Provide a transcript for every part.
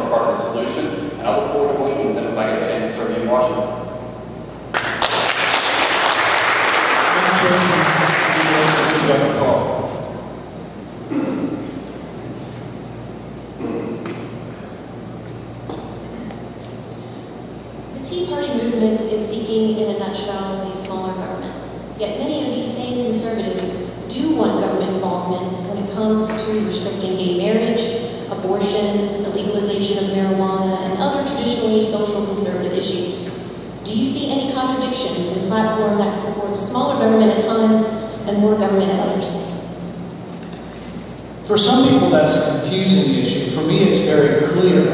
are part of the solution, and I look forward to working with them if I get a chance to serve you in Washington. The Tea Party movement is seeking, in a nutshell, a smaller government. Yet many of these same conservatives do want government involvement when it comes to restricting gay marriage, abortion, the legalization of marijuana, and other traditionally social conservative issues. Do you see any contradiction in a platform that supports smaller government at times and more government at others? For some people, that's a confusing issue. For me, it's very clear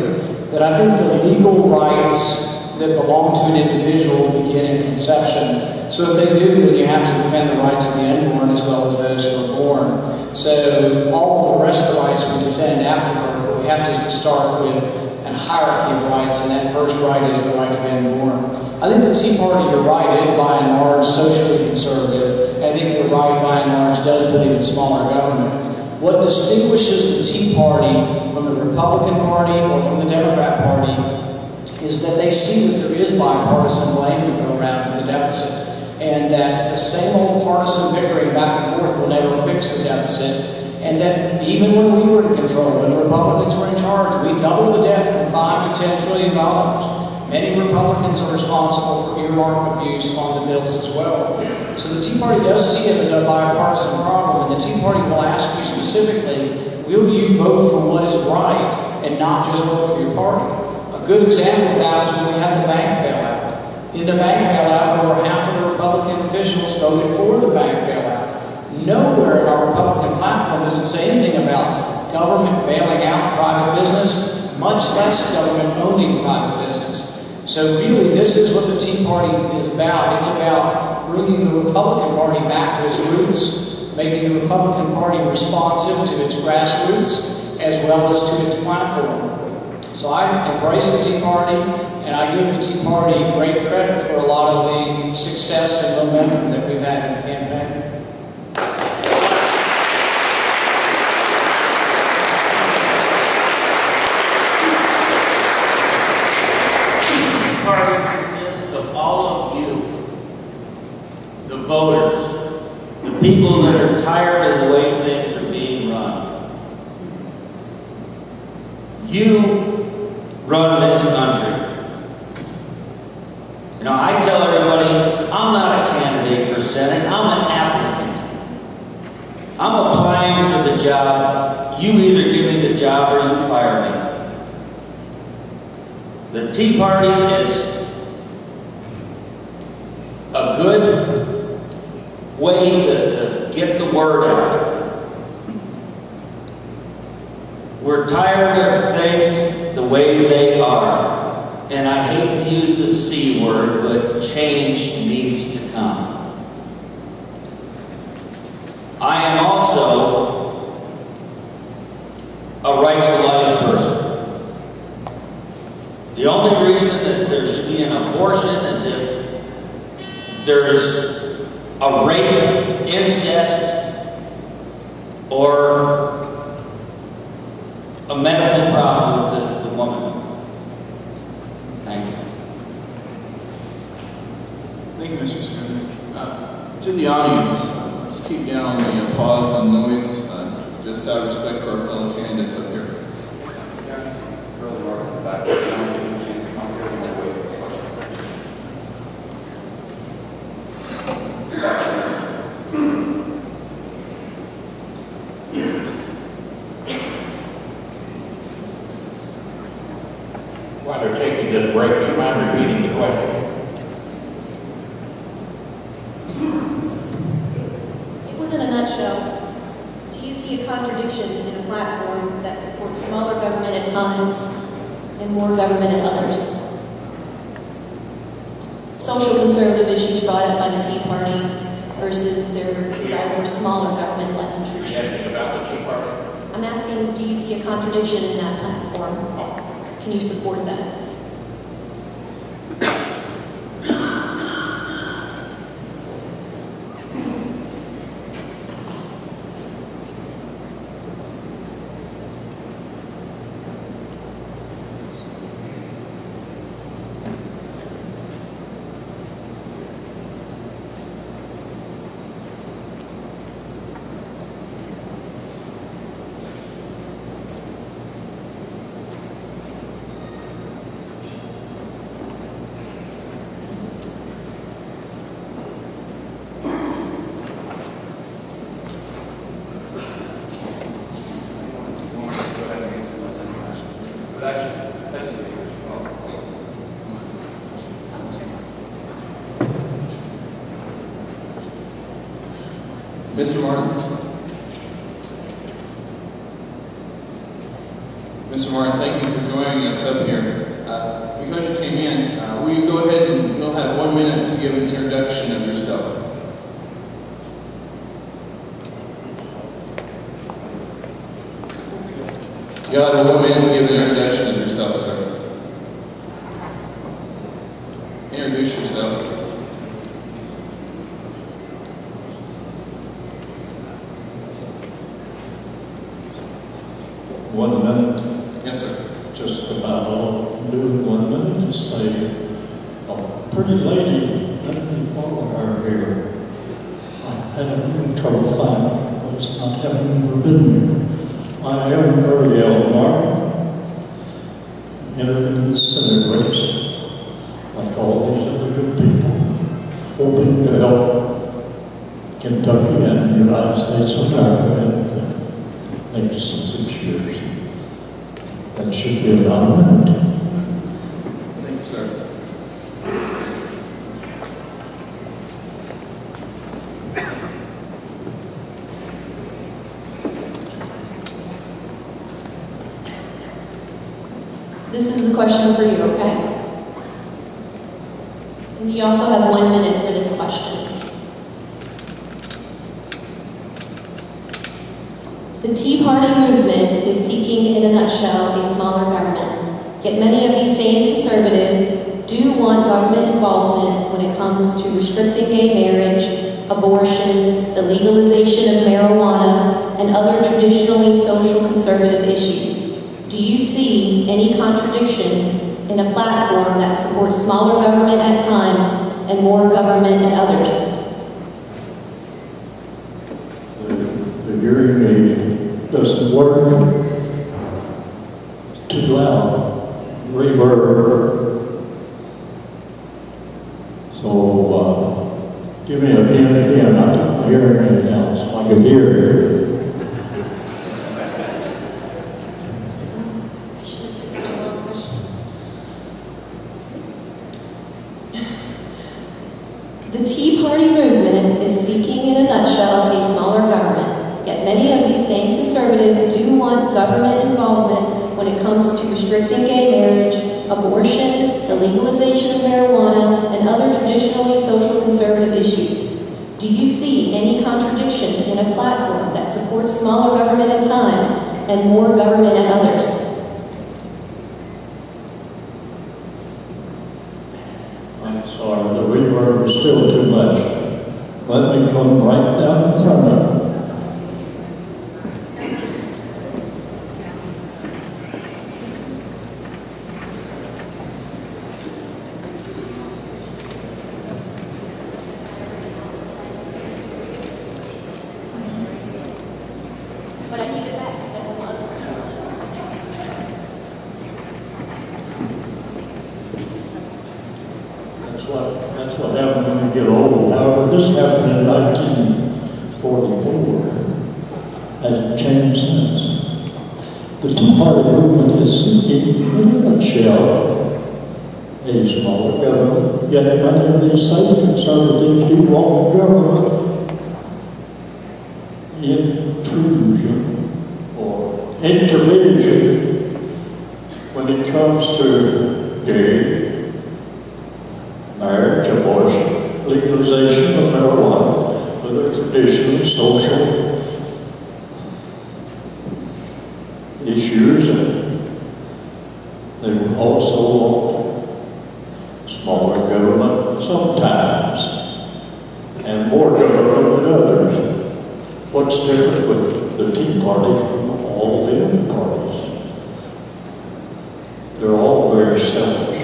that I think the legal rights that belong to an individual begin in conception. So if they do, then you have to defend the rights of the unborn as well as those who are born. So all of the rest of the rights we defend after birth, but we have to start with a hierarchy of rights, and that first right is the right to be unborn. I think the Tea Party, you're right, is by and large socially conservative, and I think you're right, by and large, does believe in smaller government. What distinguishes the Tea Party from the Republican Party or from the Democrat Party is that they see that there is bipartisan blame to go around for the deficit, and that the same old partisan bickering back and forth will never fix the deficit, and that even when we were in control, when the Republicans were in charge, we doubled the debt from $5 to $10 trillion. Many Republicans are responsible for earmark abuse on the bills as well. So the Tea Party does see it as a bipartisan problem, and the Tea Party will ask you specifically, will you vote for what is right and not just vote with your party? A good example of that was when we had the bank bailout. In the bank bailout, over half of the Republican officials voted for the bank bailout. Nowhere in our Republican platform does it say anything about government bailing out private business, much less government owning private business. So really, this is what the Tea Party is about. It's about bringing the Republican Party back to its roots, making the Republican Party responsive to its grassroots, as well as to its platform. So I embrace the Tea Party, and I give the Tea Party great credit for a lot of the success and momentum that we've had in the campaign. Consists of all of you, the voters, the people that are tired of the way things are being run. You run this country. You know, I tell everybody, I'm not a candidate for Senate, I'm an applicant. I'm applying for the job. You either give me the job or you fire me. The Tea Party is a good way to get the word out. We're tired of things the way they are. And I hate to use the C word, but change needs to come. I am also a right to life person. The only reason that there should be an abortion is if there's a rape, incest, or a medical problem with the woman. Thank you. Thank you, Mr. Smith. To the audience, let's keep down the applause and noise, just out of respect for our fellow candidates up here. Guys, early work in the back. Give them a chance to come here and raise those questions. While they're taking this break, do you mind repeating the question? It was in a nutshell. Do you see a contradiction in a platform that supports smaller government at times and more government at others? Social conservative issues brought up by the Tea Party versus their desire for smaller government, less intrusion. You're asking about the Tea Party? I'm asking, do you see a contradiction in that platform? Can you support that? but actually, technically, you're wrong. Mr. Martin. Mr. Martin, thank you for joining us up here. Because you came in, will you go ahead and you'll have 1 minute to give an introduction of yourself. You'll have 1 minute to give an introduction of yourself, sir. Introduce yourself. One minute. Yes, sir. Just about all do 1 minute to say, a pretty lady, let me follow her here. I had a little trouble finding her, but it's not having ever been here. I am Ariel Martin, entered in the Senate race, like all these other good people, hoping to help Kentucky and the United States of America in the next 6 years. That should be about a minute. Thank you, sir. This is the question for you, okay? And you also have 1 minute for this question. The Tea Party movement is seeking, in a nutshell, a smaller government. Yet many of these same conservatives do want government involvement when it comes to restricting gay marriage, abortion, the legalization of marijuana, and other traditionally social conservative issues. Do you see any contradiction in a platform that supports smaller government at times and more government at others? The hearing aid doesn't work. It's too loud. Reverb. So, give me a hint again. I took my hearing aid out so I could hear it. The Tea Party movement is seeking, in a nutshell, a smaller government. Yet many of these same conservatives do want government involvement when it comes to restricting gay marriage, abortion, the legalization of marijuana, and other traditionally social conservative issues. Do you see any contradiction in a platform that supports smaller government at times and more government at others? I'm sorry, the reverb is still too much. Let me come right down in front of you. But I need it back because I have other questions. That's what happened when you get old. However, this happened in 1944. Hasn't changed since. The Tea Party movement is seeking, in a nutshell, a smaller government. Yet many of these same conservatives do want government intrusion or intervention when it comes to gay marriage, abortion, legalization of marijuana, other traditional social issues, and they will also want smaller government sometimes and more government than others. What's different with the Tea Party from all the other parties? They're all very selfish.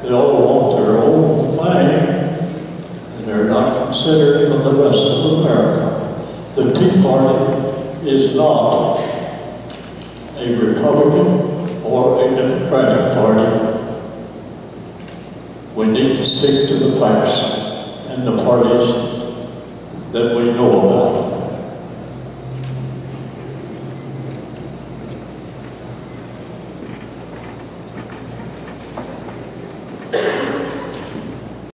They all want their own thing, and they're not considerate of the rest of America. The Tea Party is not a Republican or a Democratic Party. We need to stick to the facts and the parties that we know about.